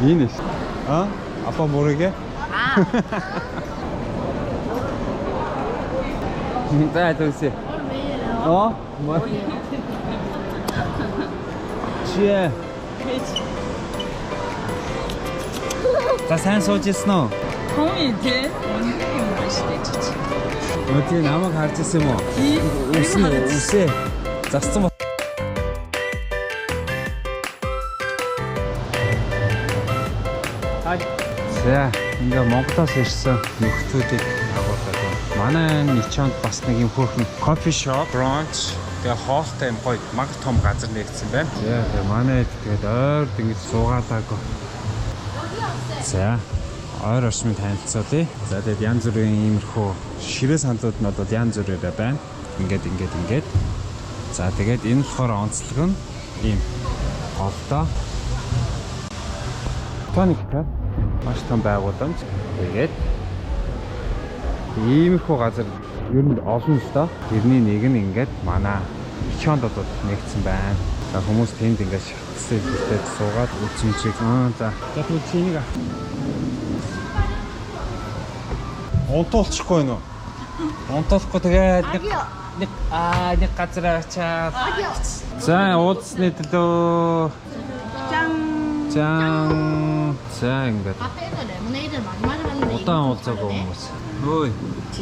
이네. 어? 아빠 모르게? 아. 자, 도시. 어? 뭐? 취해. 자, 산 소지스노. 공인데 원래는 맛있대 지지. 어떻게 나만 가르쳤어 뭐? 우세. 자, 스토마. За ингээ Монголоос ирсэн нөхцүүдийг агуулдаг. Манай Ничонд бас нэг юм хөөрхөн кофе шоп, бранч, тэгээ хоолтой юм гоё mag том газар нэгдсэн байна. Тэгээ манай тэгээд ойрд ингэж суугаалаагүй. За ойр орчмын танилцуулъя. За тэгээд янз бүрийн иймэрхүү ширээ сандлууд нь бол янз бүрээрээ байна. Ингээд. За тэгээд энэ болохоор онцлог нь ийм голтой. Тониктай маш том байгууламж. Тэгээд иймэрхүү газар ер нь олон л доо. Тэрний нэг нь ингээд манай Ничонд бол нэгдсэн байна. За хүмүүс тэнд ингээд шатсан хэлтэй суугаад үзмчиг. За тэгвэл чинийг онтолчихгүй нөө. Онтолохгүй тэгээд нэг газар очаад. За уулзсны төлөө. 짠. 자, ингээд. Удаан уулзаагүй хүмүүс. Ой,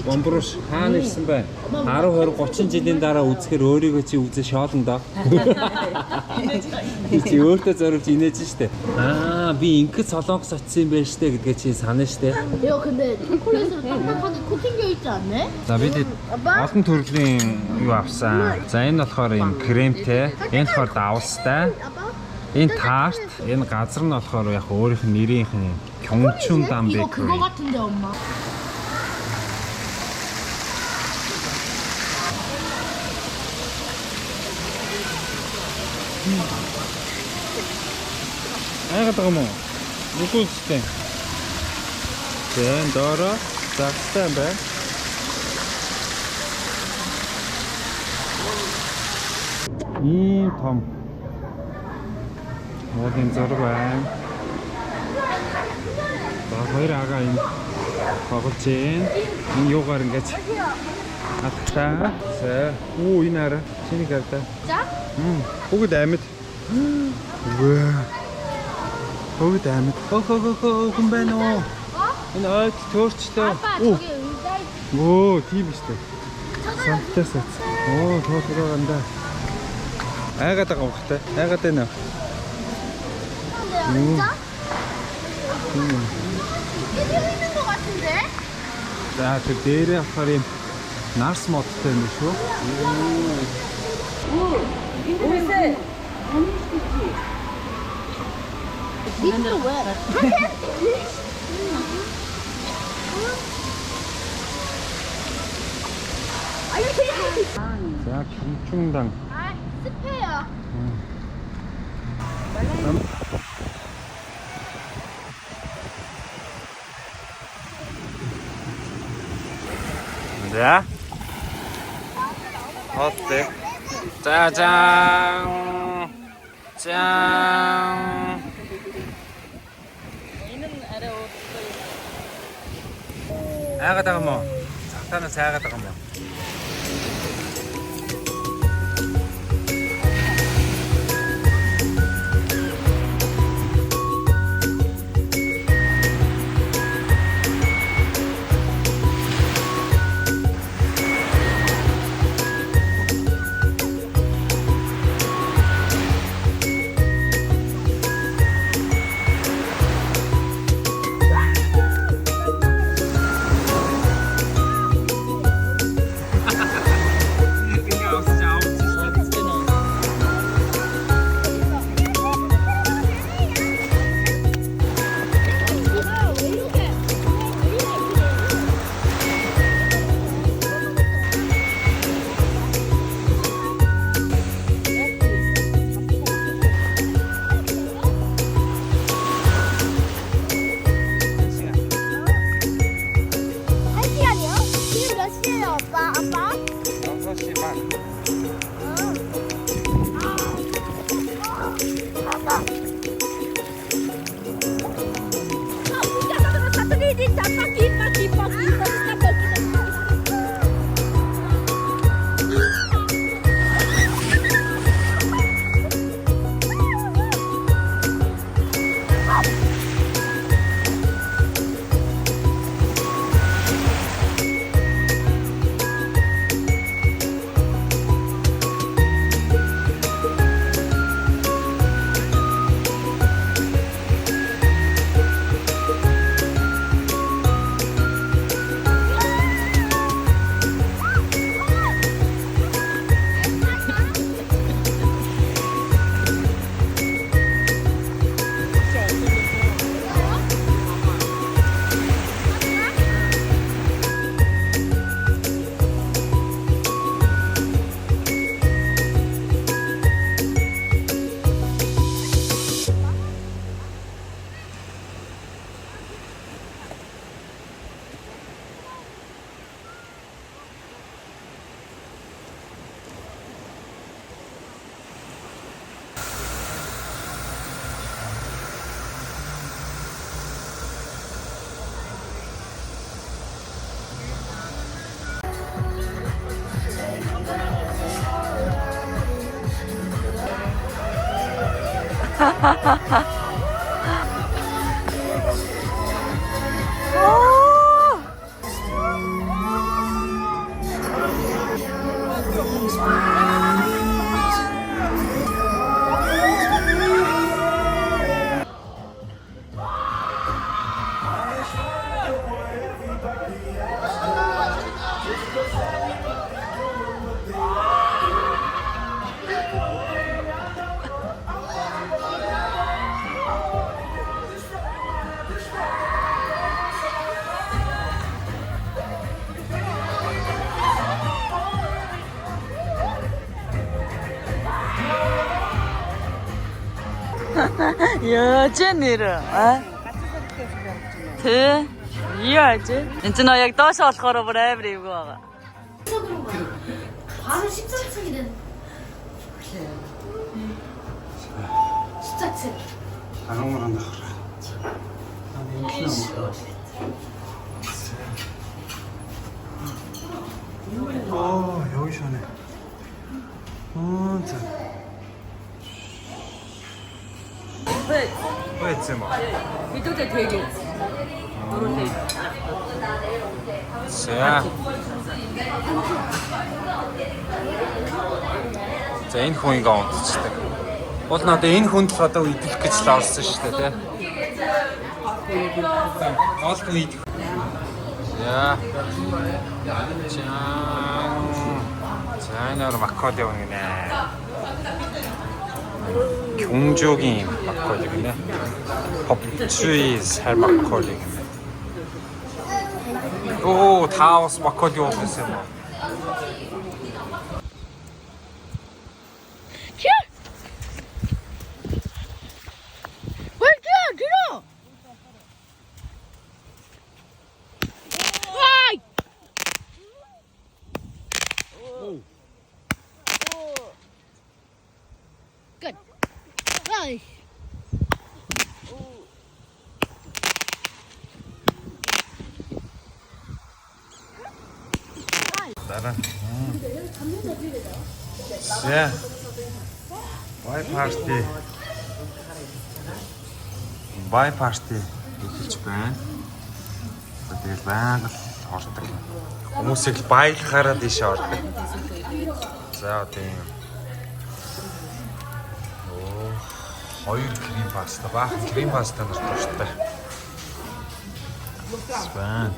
бомброш хаана ирсэн бэ? 10, 20, 30 жилийн дараа үзэхээр өөрийгөө чи үзээ шоолно доо. Чи өөртөө зориулж инээж штэ. Би ингээд солонгос очсон юм байна штэ гэдгээ чи санаа штэ. 이거 근데 초콜릿으로 딱딱하게 코팅되어 있지 않네? За бид олон төрлийн юу авсан. За энэ болохоор юм кремтэй, энэ болохоор давстай. Энэ тарт, энэ газар нь болохоор яг өөрийнх нь нэрийнх нь Gyeongchun Dam 이거 Bakery. 그거 같은데 엄마. Айгаад байгаа юм уу? Нүггүй зүтэй. Зэн доороо загтай юм байна. Ийм том модын зураг байна. За хоёр ага юм тоглож байна. Энэ юугаар ингэж аттай. За оо энэ арай чиний гавта. 자? Бүгд амьд. Ваа. Бүгд амьд. Хүн байна уу? Энэ ойд төөрчтэй. 아빠 저기 의자에 Оо тийм шүү дээ. Сантаас. Оо тоосроо ганда. Айгаад байгаа бохтой. Айгаад байна. 의자? 이게 있는 거 같은데? За тэр дээрээ болохоор юм нарс модтой юм шүү. 이거 왜? За Gyeongchun 아, 습해요. 자. 어때? 짜잔. 짠. Айгаад байгаа юм уу? Цагтаанаас айгаад байгаа юм уу? 여전히를 그 이해하지? 이제 너 여기 떠서 걸어보래 그리고 바로 13층이 된. 14층. 아롱을 한다 그래. 여기 시원해. 자. 왜 했지 뭐? 이쪽에 되게 이런 데 За. За энэ хүн ингээ унтчихдаг. Бол надад энэ хүнд л одоо идэх гэж л орсон шүү дээ, тий. Олдон идэх. За. За энэ макколи өгнө. 경주гийн макколи гинэ. 법주의 살 макколи гинэ. 오, 다 왔어. 막걸리 오셨어요. 왜 뛰어 뒤로? 와이! 끝. 와이. Дараа. За. Бай парти. Бай парти эхэлж байна. Тэгэл байнга ордог. Хүмүүсийг баялахаараа дэше ордог. За одоо юм. Хоёр крем паста, баахан крем паста нар дуртай. Спан.